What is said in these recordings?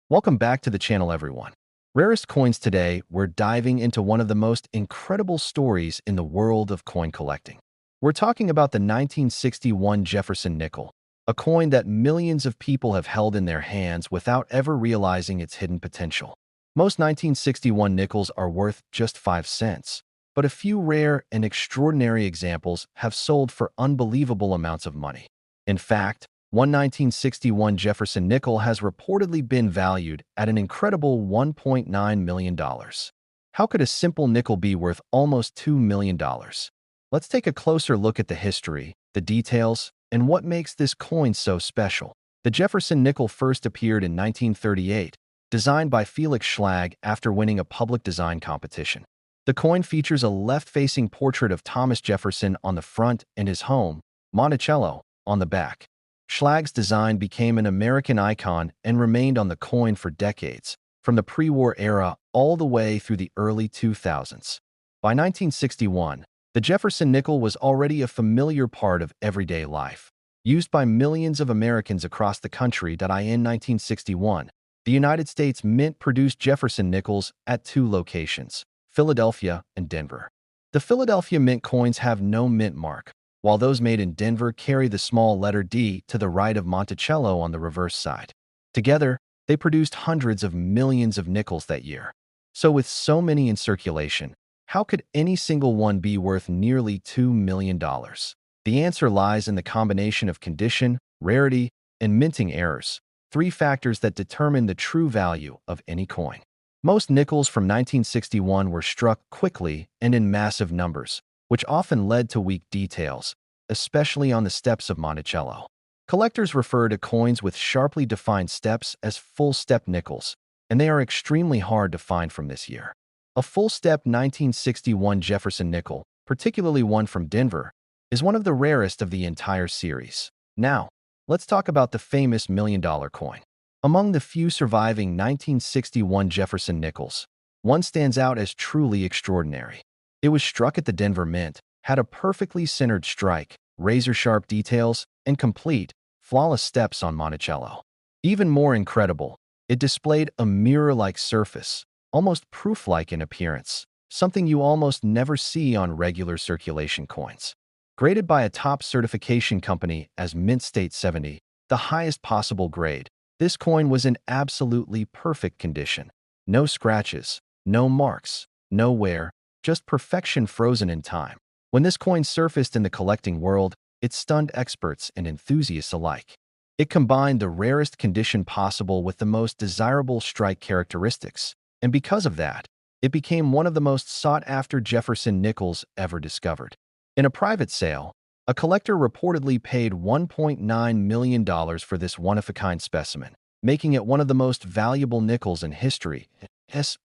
Welcome back to the channel, everyone. Rarest Coins. Today, we're diving into one of the most incredible stories in the world of coin collecting. We're talking about the 1961 Jefferson nickel, a coin that millions of people have held in their hands without ever realizing its hidden potential. Most 1961 nickels are worth just 5 cents, but a few rare and extraordinary examples have sold for unbelievable amounts of money. In fact, one 1961 Jefferson nickel has reportedly been valued at an incredible $1.9 million. How could a simple nickel be worth almost $2 million? Let's take a closer look at the history, the details, and what makes this coin so special. The Jefferson nickel first appeared in 1938, designed by Felix Schlag after winning a public design competition. The coin features a left-facing portrait of Thomas Jefferson on the front and his home, Monticello, on the back. Schlag's design became an American icon and remained on the coin for decades, from the pre-war era all the way through the early 2000s. By 1961, the Jefferson nickel was already a familiar part of everyday life. Used by millions of Americans across the country. In 1961, the United States Mint produced Jefferson nickels at two locations, Philadelphia and Denver. The Philadelphia Mint coins have no mint mark, while those made in Denver carry the small letter D to the right of Monticello on the reverse side. Together, they produced hundreds of millions of nickels that year. So with so many in circulation, how could any single one be worth nearly $2 million? The answer lies in the combination of condition, rarity, and minting errors, three factors that determine the true value of any coin. Most nickels from 1961 were struck quickly and in massive numbers, which often led to weak details, especially on the steps of Monticello. Collectors refer to coins with sharply defined steps as full-step nickels, and they are extremely hard to find from this year. A full-step 1961 Jefferson nickel, particularly one from Denver, is one of the rarest of the entire series. Now, let's talk about the famous million-dollar coin. Among the few surviving 1961 Jefferson nickels, one stands out as truly extraordinary. It was struck at the Denver Mint, had a perfectly centered strike, razor-sharp details, and complete, flawless steps on Monticello. Even more incredible, it displayed a mirror-like surface, almost proof-like in appearance, something you almost never see on regular circulation coins. Graded by a top certification company as Mint State 70, the highest possible grade, this coin was in absolutely perfect condition. No scratches, no marks, no wear, just perfection frozen in time. When this coin surfaced in the collecting world, it stunned experts and enthusiasts alike. It combined the rarest condition possible with the most desirable strike characteristics, and because of that, it became one of the most sought-after Jefferson nickels ever discovered. In a private sale, a collector reportedly paid $1.9 million for this one-of-a-kind specimen, making it one of the most valuable nickels in history.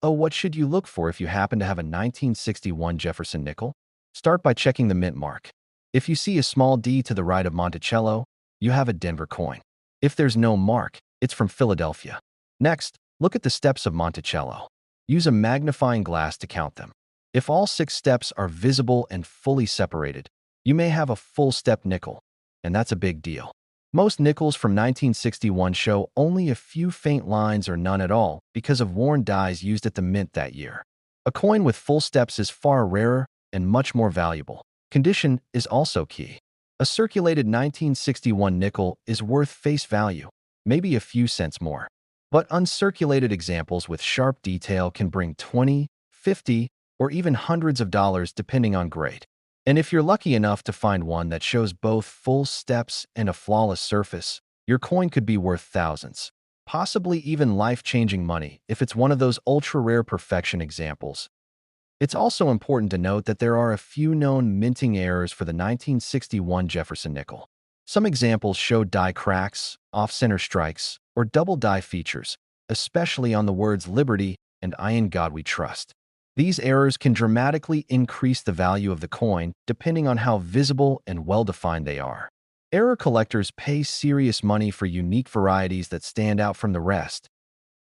What should you look for if you happen to have a 1961 Jefferson nickel? Start by checking the mint mark. If you see a small D to the right of Monticello, you have a Denver coin. If there's no mark, it's from Philadelphia. Next, look at the steps of Monticello. Use a magnifying glass to count them. If all 6 steps are visible and fully separated, you may have a full-step nickel, and that's a big deal. Most nickels from 1961 show only a few faint lines or none at all because of worn dies used at the mint that year. A coin with full steps is far rarer and much more valuable. Condition is also key. A circulated 1961 nickel is worth face value, maybe a few cents more. But uncirculated examples with sharp detail can bring 20, 50, or even hundreds of dollars depending on grade. And if you're lucky enough to find one that shows both full steps and a flawless surface, your coin could be worth thousands, possibly even life-changing money if it's one of those ultra-rare perfection examples. It's also important to note that there are a few known minting errors for the 1961 Jefferson nickel. Some examples show die cracks, off-center strikes, or double die features, especially on the words Liberty and I in God We Trust. These errors can dramatically increase the value of the coin depending on how visible and well-defined they are. Error collectors pay serious money for unique varieties that stand out from the rest.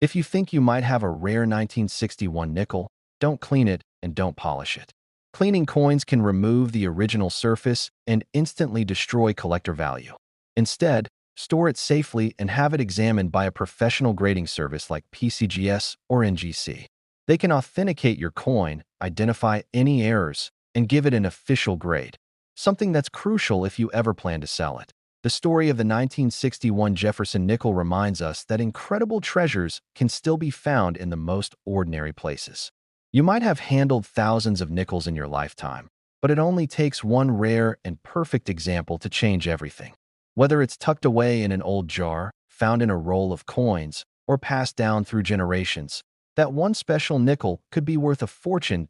If you think you might have a rare 1961 nickel, don't clean it and don't polish it. Cleaning coins can remove the original surface and instantly destroy collector value. Instead, Store it safely and have it examined by a professional grading service like PCGS or NGC. They can authenticate your coin, identify any errors, and give it an official grade, something that's crucial if you ever plan to sell it. The story of the 1961 Jefferson nickel reminds us that incredible treasures can still be found in the most ordinary places. You might have handled thousands of nickels in your lifetime, but it only takes one rare and perfect example to change everything. Whether it's tucked away in an old jar, found in a roll of coins, or passed down through generations, that one special nickel could be worth a fortune.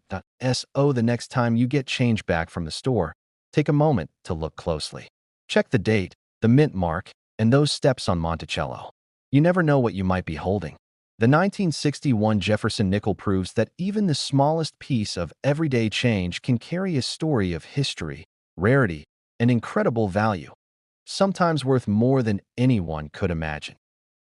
So the next time you get change back from the store, take a moment to look closely. Check the date, the mint mark, and those steps on Monticello. You never know what you might be holding. The 1961 Jefferson nickel proves that even the smallest piece of everyday change can carry a story of history, rarity, and incredible value, sometimes worth more than anyone could imagine.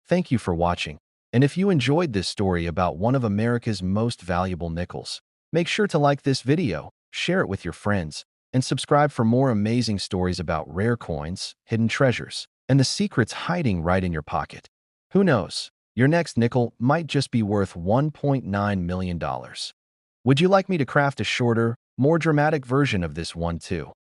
Thank you for watching, and if you enjoyed this story about one of America's most valuable nickels, make sure to like this video, share it with your friends, and subscribe for more amazing stories about rare coins, hidden treasures, and the secrets hiding right in your pocket. Who knows? Your next nickel might just be worth $1.9 million. Would you like me to craft a shorter, more dramatic version of this one too?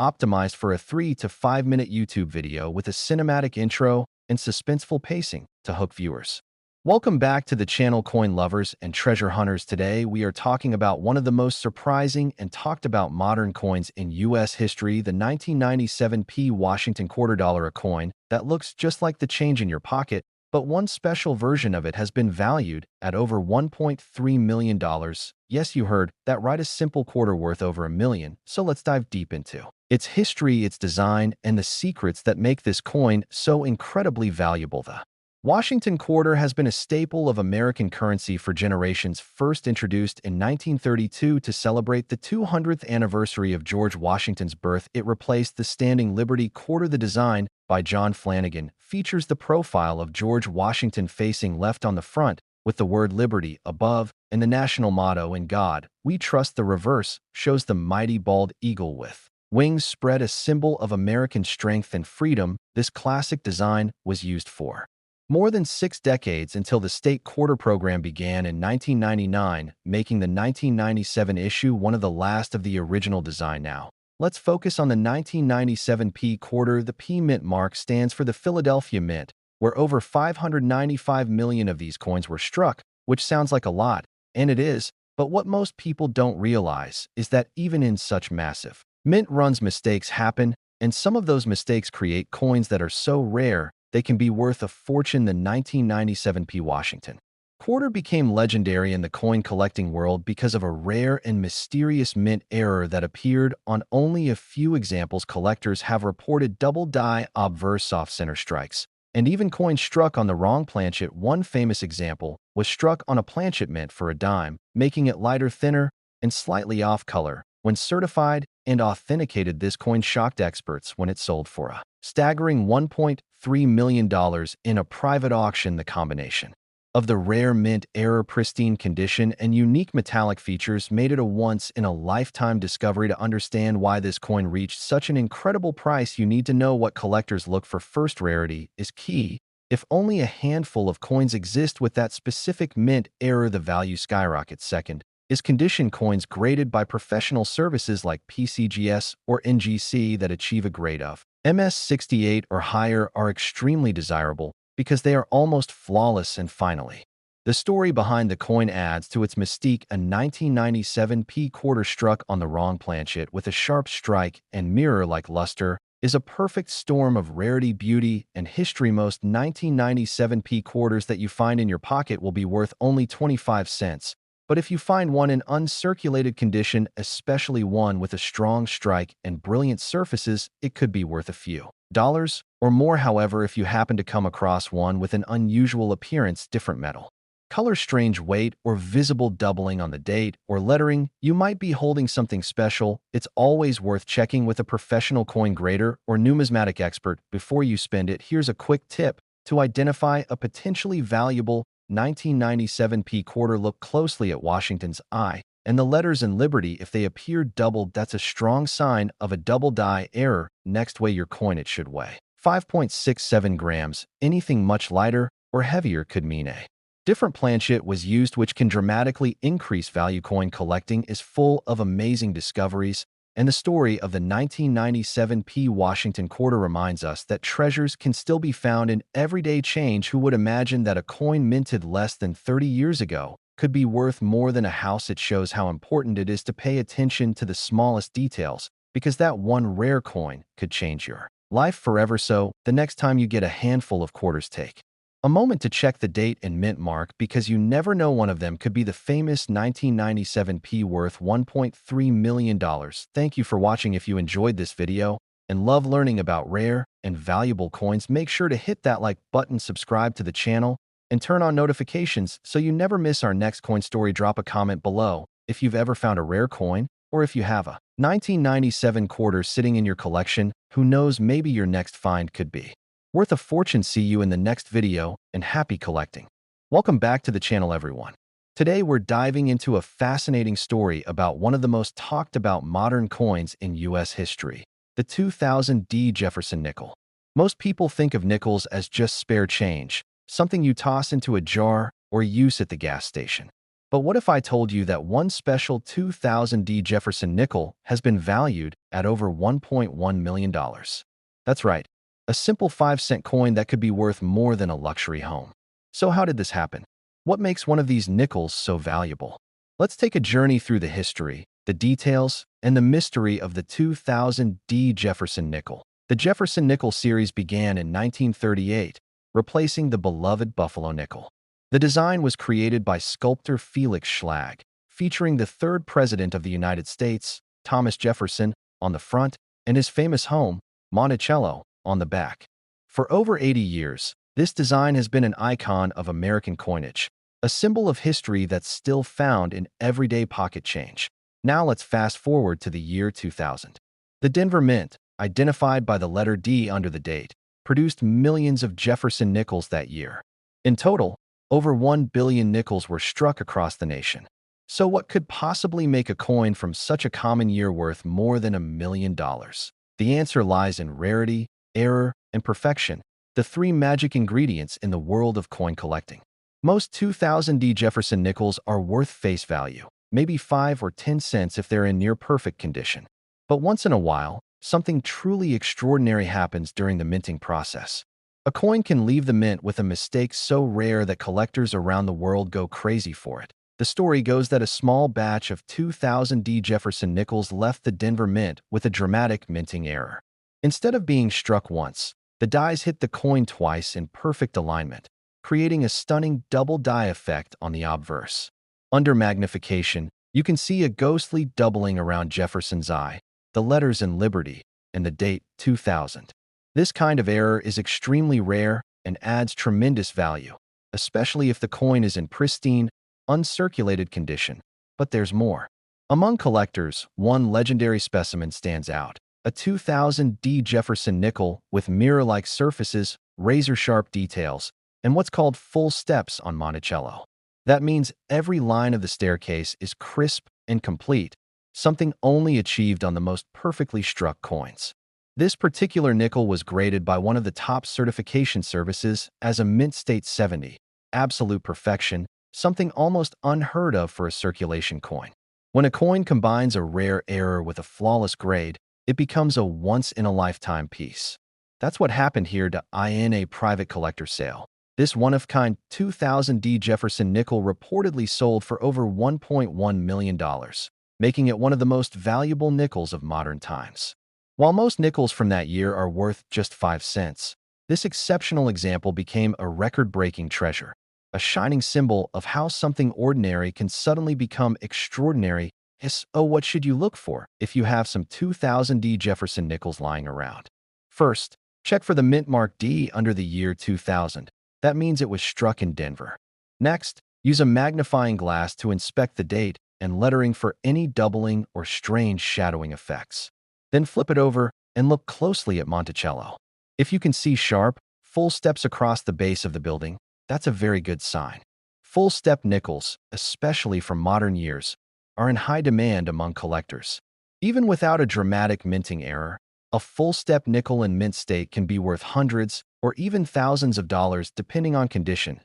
Optimized for a 3 to 5 minute YouTube video with a cinematic intro and suspenseful pacing to hook viewers. Welcome back to the channel, coin lovers and treasure hunters. Today we are talking about one of the most surprising and talked about modern coins in U.S. history, the 1997 Washington quarter dollar, a coin that looks just like the change in your pocket, but one special version of it has been valued at over $1.3 million. Yes, you heard that right, a simple quarter worth over $1 million. So let's dive deep into its history, its design, and the secrets that make this coin so incredibly valuable. The Washington quarter has been a staple of American currency for generations. First introduced in 1932 to celebrate the 200th anniversary of George Washington's birth, it replaced the standing Liberty quarter. The design, by John Flanagan, features the profile of George Washington facing left on the front, with the word Liberty above, and the national motto, "In God We Trust." The reverse shows the mighty bald eagle with wings spread, a symbol of American strength and freedom. This classic design was used for more than 6 decades until the state quarter program began in 1999, making the 1997 issue one of the last of the original design. Now, let's focus on the 1997 quarter. The P mint mark stands for the Philadelphia Mint, where over 595 million of these coins were struck, which sounds like a lot, and it is, but what most people don't realize is that even in such massive mint runs, mistakes happen, and some of those mistakes create coins that are so rare they can be worth a fortune. The 1997 Washington quarter became legendary in the coin collecting world because of a rare and mysterious mint error that appeared on only a few examples. Collectors have reported double die obverse off-center strikes, and even coins struck on the wrong planchet. One famous example was struck on a planchet meant for a dime, making it lighter, thinner, and slightly off color. When certified and authenticated, this coin shocked experts when it sold for a staggering $1.3 million in a private auction. The combination of the rare mint error, pristine condition, and unique metallic features made it a once-in-a-lifetime discovery. To understand why this coin reached such an incredible price, you need to know what collectors look for. First, rarity is key. If only a handful of coins exist with that specific mint error, the value skyrockets. Second is condition. Coins graded by professional services like PCGS or NGC that achieve a grade of MS68 or higher are extremely desirable because they are almost flawless. And finally, the story behind the coin adds to its mystique. A 1997 quarter struck on the wrong planchet with a sharp strike and mirror-like luster is a perfect storm of rarity, beauty, and history. Most 1997 quarters that you find in your pocket will be worth only 25 cents. But if you find one in uncirculated condition, especially one with a strong strike and brilliant surfaces, it could be worth a few dollars or more. However, if you happen to come across one with an unusual appearance, different metal color, strange weight, or visible doubling on the date or lettering, you might be holding something special. It's always worth checking with a professional coin grader or numismatic expert before you spend it. Here's a quick tip to identify a potentially valuable 1997 quarter. Look closely at Washington's eye and the letters in Liberty. If they appear doubled, that's a strong sign of a double die error. Next, weigh your coin. It should weigh 5.67 grams. Anything much lighter or heavier could mean a different planchet was used, which can dramatically increase value. Coin collecting is full of amazing discoveries, and the story of the 1997 Washington quarter reminds us that treasures can still be found in everyday change. Who would imagine that a coin minted less than 30 years ago could be worth more than a house? It shows how important it is to pay attention to the smallest details, because that one rare coin could change your life forever. So, the next time you get a handful of quarters, take a moment to check the date and mint mark, because you never know, one of them could be the famous 1997 worth $1.3 million. Thank you for watching. If you enjoyed this video and love learning about rare and valuable coins, make sure to hit that like button, subscribe to the channel, and turn on notifications so you never miss our next coin story. Drop a comment below if you've ever found a rare coin, or if you have a 1997 quarter sitting in your collection. Who knows, maybe your next find could be worth a fortune. See you in the next video, and happy collecting. Welcome back to the channel, everyone. Today we're diving into a fascinating story about one of the most talked about modern coins in U.S. history, the 2000 Jefferson nickel. Most people think of nickels as just spare change, something you toss into a jar or use at the gas station. But what if I told you that one special 2000 Jefferson nickel has been valued at over $1.1 million? That's right, a simple 5-cent coin that could be worth more than a luxury home. So how did this happen? What makes one of these nickels so valuable? Let's take a journey through the history, the details, and the mystery of the 2000 Jefferson nickel. The Jefferson nickel series began in 1938, replacing the beloved Buffalo nickel. The design was created by sculptor Felix Schlag, featuring the third president of the United States, Thomas Jefferson, on the front, and his famous home, Monticello, on the back. For over 80 years, this design has been an icon of American coinage, a symbol of history that's still found in everyday pocket change. Now let's fast forward to the year 2000. The Denver Mint, identified by the letter D under the date, produced millions of Jefferson nickels that year. In total, over 1 billion nickels were struck across the nation. So what could possibly make a coin from such a common year worth more than $1 million? The answer lies in rarity, error, and perfection, the three magic ingredients in the world of coin collecting. Most 2000 Jefferson nickels are worth face value, maybe 5 or 10 cents if they're in near-perfect condition. But once in a while, something truly extraordinary happens during the minting process. A coin can leave the mint with a mistake so rare that collectors around the world go crazy for it. The story goes that a small batch of 2000 Jefferson nickels left the Denver Mint with a dramatic minting error. Instead of being struck once, the dies hit the coin twice in perfect alignment, creating a stunning double die effect on the obverse. Under magnification, you can see a ghostly doubling around Jefferson's eye, the letters in Liberty, and the date 2000. This kind of error is extremely rare and adds tremendous value, especially if the coin is in pristine, uncirculated condition. But there's more. Among collectors, one legendary specimen stands out: a 2000 Jefferson nickel with mirror-like surfaces, razor-sharp details, and what's called full steps on Monticello. That means every line of the staircase is crisp and complete, something only achieved on the most perfectly struck coins. This particular nickel was graded by one of the top certification services as a Mint State 70, absolute perfection, something almost unheard of for a circulation coin. When a coin combines a rare error with a flawless grade, it becomes a once-in-a-lifetime piece. That's what happened here in a private collector sale. This one-of-kind 2000 Jefferson nickel reportedly sold for over $1.1 million, making it one of the most valuable nickels of modern times. While most nickels from that year are worth just 5 cents, this exceptional example became a record-breaking treasure, a shining symbol of how something ordinary can suddenly become extraordinary. So what should you look for if you have some 2000 Jefferson nickels lying around? First, check for the mint mark D under the year 2000. That means it was struck in Denver. Next, use a magnifying glass to inspect the date and lettering for any doubling or strange shadowing effects. Then flip it over and look closely at Monticello. If you can see sharp, full steps across the base of the building, that's a very good sign. Full step nickels, especially from modern years, are in high demand among collectors. Even without a dramatic minting error, A full-step nickel in mint state can be worth hundreds or even thousands of dollars depending on condition.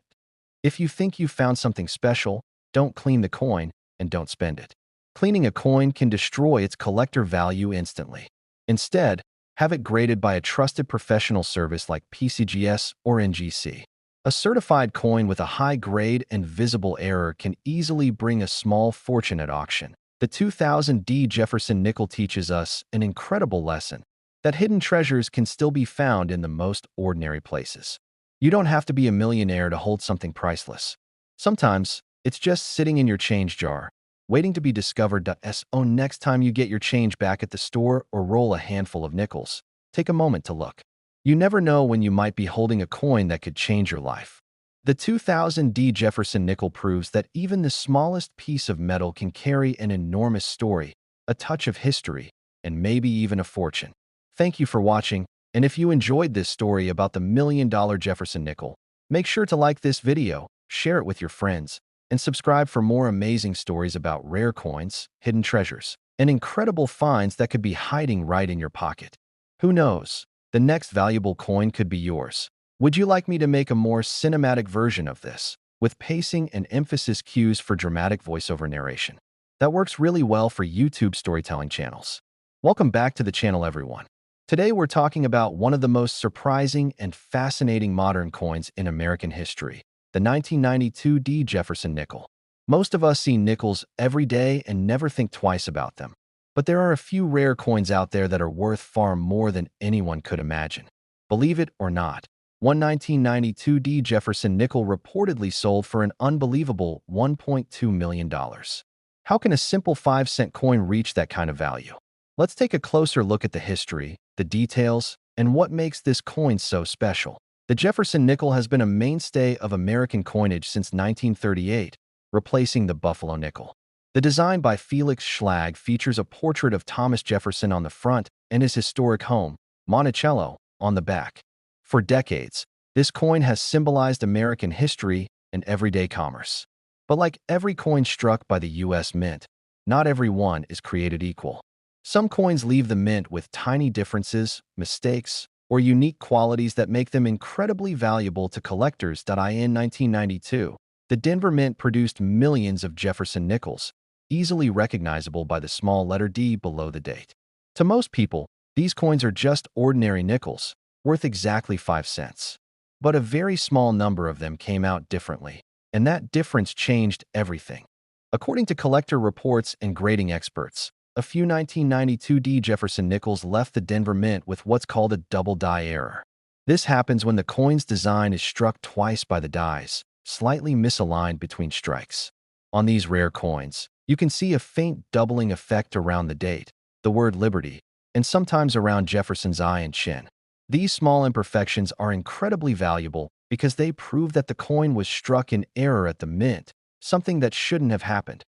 If you think you've found something special, don't clean the coin and don't spend it. Cleaning a coin can destroy its collector value instantly. Instead, have it graded by a trusted professional service like PCGS or NGC. A certified coin with a high grade and visible error can easily bring a small fortune at auction. The 2000 D Jefferson nickel teaches us an incredible lesson that hidden treasures can still be found in the most ordinary places. You don't have to be a millionaire to hold something priceless. Sometimes, it's just sitting in your change jar, waiting to be discovered. So next time you get your change back at the store or roll a handful of nickels, take a moment to look. You never know when you might be holding a coin that could change your life. The 2000 D Jefferson nickel proves that even the smallest piece of metal can carry an enormous story, a touch of history, and maybe even a fortune. Thank you for watching, and if you enjoyed this story about the $1,000,000 Jefferson nickel, make sure to like this video, share it with your friends, and subscribe for more amazing stories about rare coins, hidden treasures, and incredible finds that could be hiding right in your pocket. Who knows? The next valuable coin could be yours. Would you like me to make a more cinematic version of this, with pacing and emphasis cues for dramatic voiceover narration? That works really well for YouTube storytelling channels. Welcome back to the channel, everyone. Today we're talking about one of the most surprising and fascinating modern coins in American history, the 1992 D Jefferson nickel. Most of us see nickels every day and never think twice about them. But there are a few rare coins out there that are worth far more than anyone could imagine. Believe it or not, one 1992 D Jefferson nickel reportedly sold for an unbelievable $1.2 million. How can a simple 5-cent coin reach that kind of value? Let's take a closer look at the history, the details, and what makes this coin so special. The Jefferson nickel has been a mainstay of American coinage since 1938, replacing the Buffalo nickel. The design by Felix Schlag features a portrait of Thomas Jefferson on the front and his historic home, Monticello, on the back. For decades, this coin has symbolized American history and everyday commerce. But like every coin struck by the U.S. Mint, not every one is created equal. Some coins leave the mint with tiny differences, mistakes, or unique qualities that make them incredibly valuable to collectors. In 1992, the Denver Mint produced millions of Jefferson nickels, easily recognizable by the small letter D below the date. To most people, these coins are just ordinary nickels, worth exactly 5 cents. But a very small number of them came out differently, and that difference changed everything. According to collector reports and grading experts, a few 1992 D Jefferson nickels left the Denver Mint with what's called a double die error. This happens when the coin's design is struck twice by the dies, slightly misaligned between strikes. On these rare coins, you can see a faint doubling effect around the date, the word Liberty, and sometimes around Jefferson's eye and chin. These small imperfections are incredibly valuable because they prove that the coin was struck in error at the mint, something that shouldn't have happened.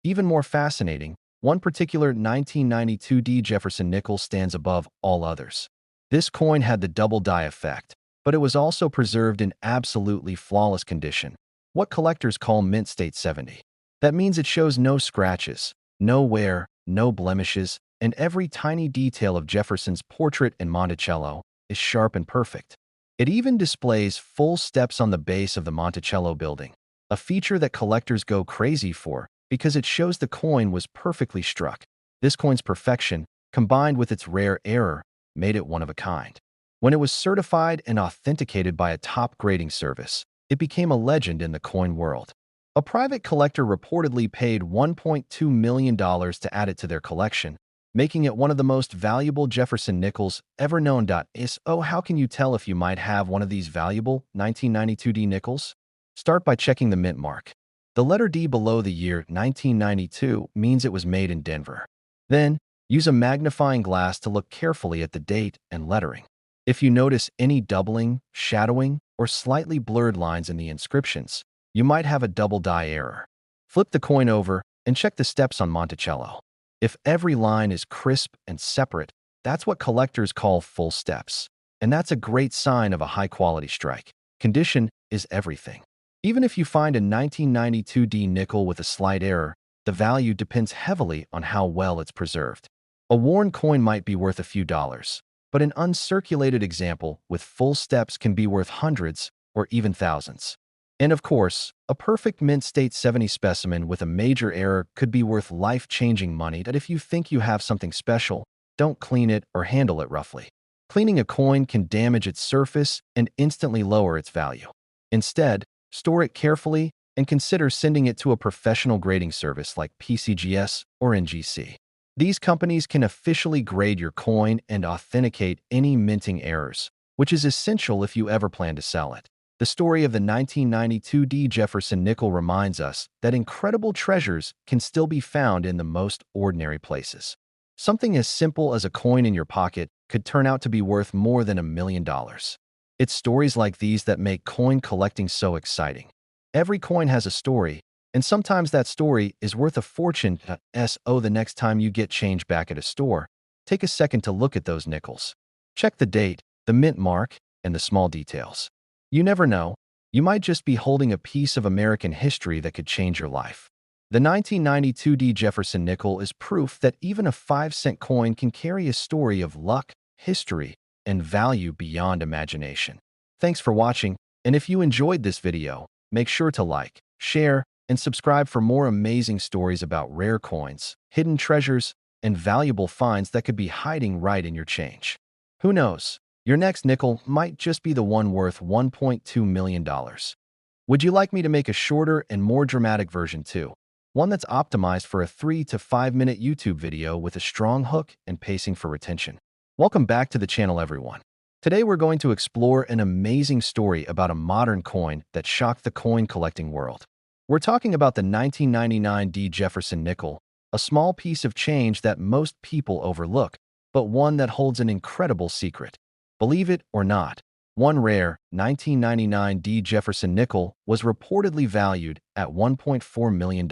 Even more fascinating, one particular 1992 D Jefferson nickel stands above all others. This coin had the double die effect, but it was also preserved in absolutely flawless condition, what collectors call mint state 70. That means it shows no scratches, no wear, no blemishes, and every tiny detail of Jefferson's portrait in Monticello is sharp and perfect. It even displays full steps on the base of the Monticello building, a feature that collectors go crazy for because it shows the coin was perfectly struck. This coin's perfection, combined with its rare error, made it one of a kind. When it was certified and authenticated by a top grading service, it became a legend in the coin world. A private collector reportedly paid $1.2 million to add it to their collection, making it one of the most valuable Jefferson nickels ever known. How can you tell if you might have one of these valuable 1992 D nickels? Start by checking the mint mark. The letter D below the year 1992 means it was made in Denver. Then, use a magnifying glass to look carefully at the date and lettering. If you notice any doubling, shadowing, or slightly blurred lines in the inscriptions, you might have a double die error. Flip the coin over and check the steps on Monticello. If every line is crisp and separate, that's what collectors call full steps. And that's a great sign of a high-quality strike. Condition is everything. Even if you find a 1992 D nickel with a slight error, the value depends heavily on how well it's preserved. A worn coin might be worth a few dollars, but an uncirculated example with full steps can be worth hundreds or even thousands. And of course, a perfect mint state 70 specimen with a major error could be worth life-changing money that if you think you have something special, don't clean it or handle it roughly. Cleaning a coin can damage its surface and instantly lower its value. Instead, store it carefully and consider sending it to a professional grading service like PCGS or NGC. These companies can officially grade your coin and authenticate any minting errors, which is essential if you ever plan to sell it. The story of the 1992 D. Jefferson nickel reminds us that incredible treasures can still be found in the most ordinary places. Something as simple as a coin in your pocket could turn out to be worth more than $1 million. It's stories like these that make coin collecting so exciting. Every coin has a story, and sometimes that story is worth a fortune. So the next time you get change back at a store, take a second to look at those nickels. Check the date, the mint mark, and the small details. You never know, you might just be holding a piece of American history that could change your life. The 1992 D. Jefferson nickel is proof that even a 5-cent coin can carry a story of luck, history, and value beyond imagination. Thanks for watching, and if you enjoyed this video, make sure to like, share, and subscribe for more amazing stories about rare coins, hidden treasures, and valuable finds that could be hiding right in your change. Who knows? Your next nickel might just be the one worth $1.2 million. Would you like me to make a shorter and more dramatic version too? One that's optimized for a 3 to 5 minute YouTube video with a strong hook and pacing for retention. Welcome back to the channel, everyone. Today we're going to explore an amazing story about a modern coin that shocked the coin collecting world. We're talking about the 1999 D. Jefferson nickel, a small piece of change that most people overlook, but one that holds an incredible secret. Believe it or not, one rare 1999 D. Jefferson nickel was reportedly valued at $1.4 million.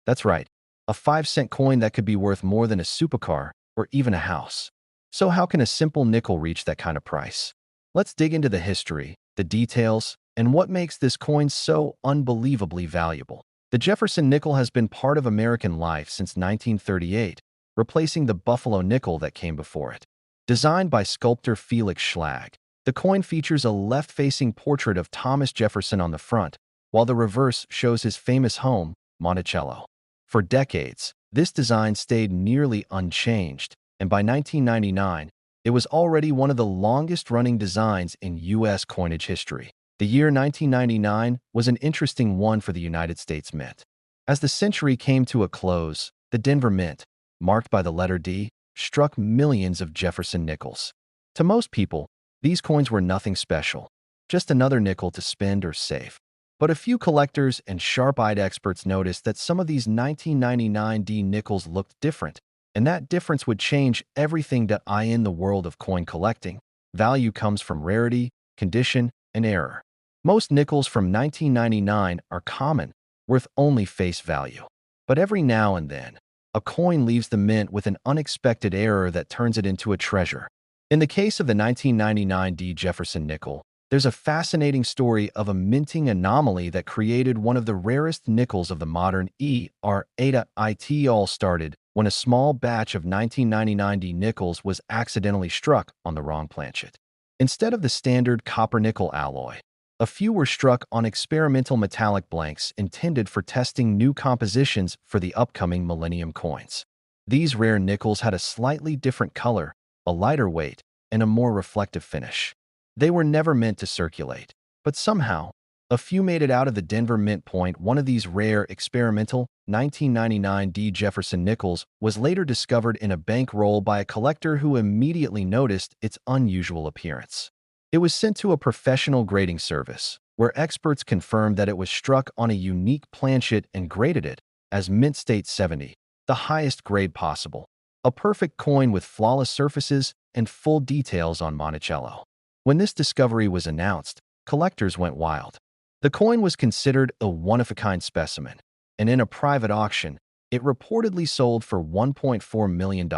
That's right, a 5-cent coin that could be worth more than a supercar or even a house. So how can a simple nickel reach that kind of price? Let's dig into the history, the details, and what makes this coin so unbelievably valuable. The Jefferson nickel has been part of American life since 1938, replacing the Buffalo nickel that came before it. Designed by sculptor Felix Schlag, the coin features a left-facing portrait of Thomas Jefferson on the front, while the reverse shows his famous home, Monticello. For decades, this design stayed nearly unchanged, and by 1999, it was already one of the longest-running designs in U.S. coinage history. The year 1999 was an interesting one for the United States Mint. As the century came to a close, the Denver Mint, marked by the letter D, struck millions of Jefferson nickels. To most people, these coins were nothing special, just another nickel to spend or save. But a few collectors and sharp-eyed experts noticed that some of these 1999 D nickels looked different, and that difference would change everything in the world of coin collecting. Value comes from rarity, condition, and error. Most nickels from 1999 are common, worth only face value. But every now and then, a coin leaves the mint with an unexpected error that turns it into a treasure. In the case of the 1999 D. Jefferson nickel, there's a fascinating story of a minting anomaly that created one of the rarest nickels of the modern era. It all started when a small batch of 1999 D nickels was accidentally struck on the wrong planchet. Instead of the standard copper-nickel alloy, a few were struck on experimental metallic blanks intended for testing new compositions for the upcoming Millennium coins. These rare nickels had a slightly different color, a lighter weight, and a more reflective finish. They were never meant to circulate, but somehow, a few made it out of the Denver Mint. One of these rare experimental 1999 D. Jefferson nickels was later discovered in a bankroll by a collector who immediately noticed its unusual appearance. It was sent to a professional grading service, where experts confirmed that it was struck on a unique planchet and graded it as Mint State 70, the highest grade possible, a perfect coin with flawless surfaces and full details on Monticello. When this discovery was announced, collectors went wild. The coin was considered a one-of-a-kind specimen, and in a private auction, it reportedly sold for $1.4 million,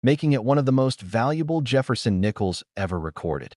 making it one of the most valuable Jefferson nickels ever recorded.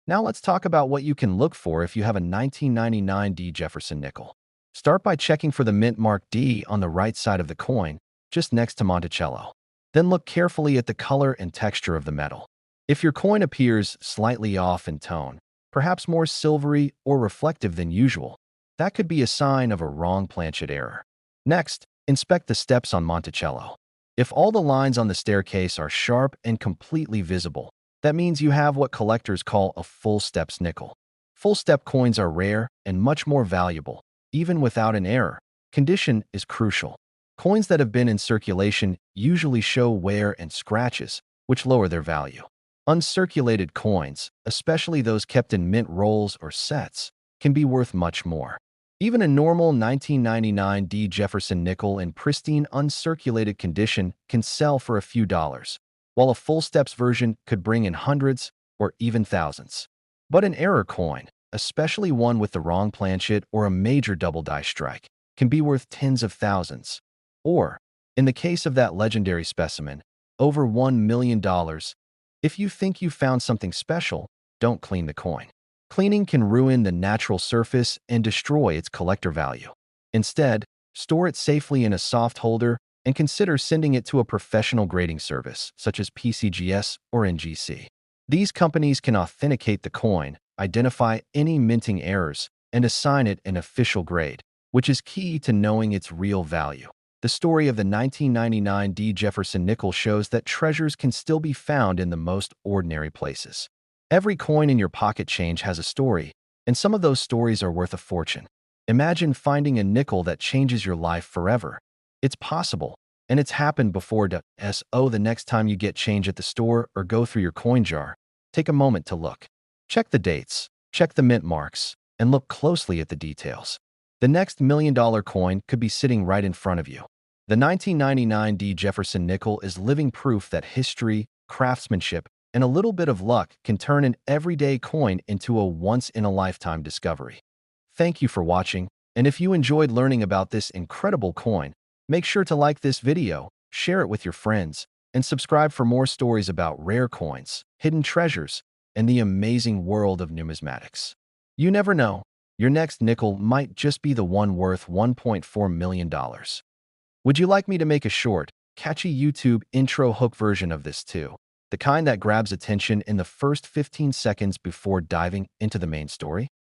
Now let's talk about what you can look for if you have a 1999 D. Jefferson nickel. Start by checking for the mint mark D on the right side of the coin, just next to Monticello. Then look carefully at the color and texture of the metal. If your coin appears slightly off in tone, perhaps more silvery or reflective than usual, that could be a sign of a wrong planchet error. Next, inspect the steps on Monticello. If all the lines on the staircase are sharp and completely visible, that means you have what collectors call a full steps nickel. Full step coins are rare and much more valuable, even without an error. Condition is crucial. Coins that have been in circulation usually show wear and scratches, which lower their value. Uncirculated coins, especially those kept in mint rolls or sets, can be worth much more. Even a normal 1999 D. Jefferson nickel in pristine uncirculated condition can sell for a few dollars, while a full steps version could bring in hundreds or even thousands. But an error coin, especially one with the wrong planchet or a major double die strike, can be worth tens of thousands. Or, in the case of that legendary specimen, over $1 million. If you think you found something special, don't clean the coin. Cleaning can ruin the natural surface and destroy its collector value. Instead, store it safely in a soft holder and consider sending it to a professional grading service, such as PCGS or NGC. These companies can authenticate the coin, identify any minting errors, and assign it an official grade, which is key to knowing its real value. The story of the 1999 D. Jefferson nickel shows that treasures can still be found in the most ordinary places. Every coin in your pocket change has a story, and some of those stories are worth a fortune. Imagine finding a nickel that changes your life forever. It's possible, and it's happened before. So the next time you get change at the store or go through your coin jar, take a moment to look. Check the dates, check the mint marks, and look closely at the details. The next $1 million coin could be sitting right in front of you. The 1999 D. Jefferson nickel is living proof that history, craftsmanship, and a little bit of luck can turn an everyday coin into a once-in-a-lifetime discovery. Thank you for watching, and if you enjoyed learning about this incredible coin, make sure to like this video, share it with your friends, and subscribe for more stories about rare coins, hidden treasures, and the amazing world of numismatics. You never know, your next nickel might just be the one worth $1.4 million. Would you like me to make a short, catchy YouTube intro hook version of this too? The kind that grabs attention in the first 15 seconds before diving into the main story?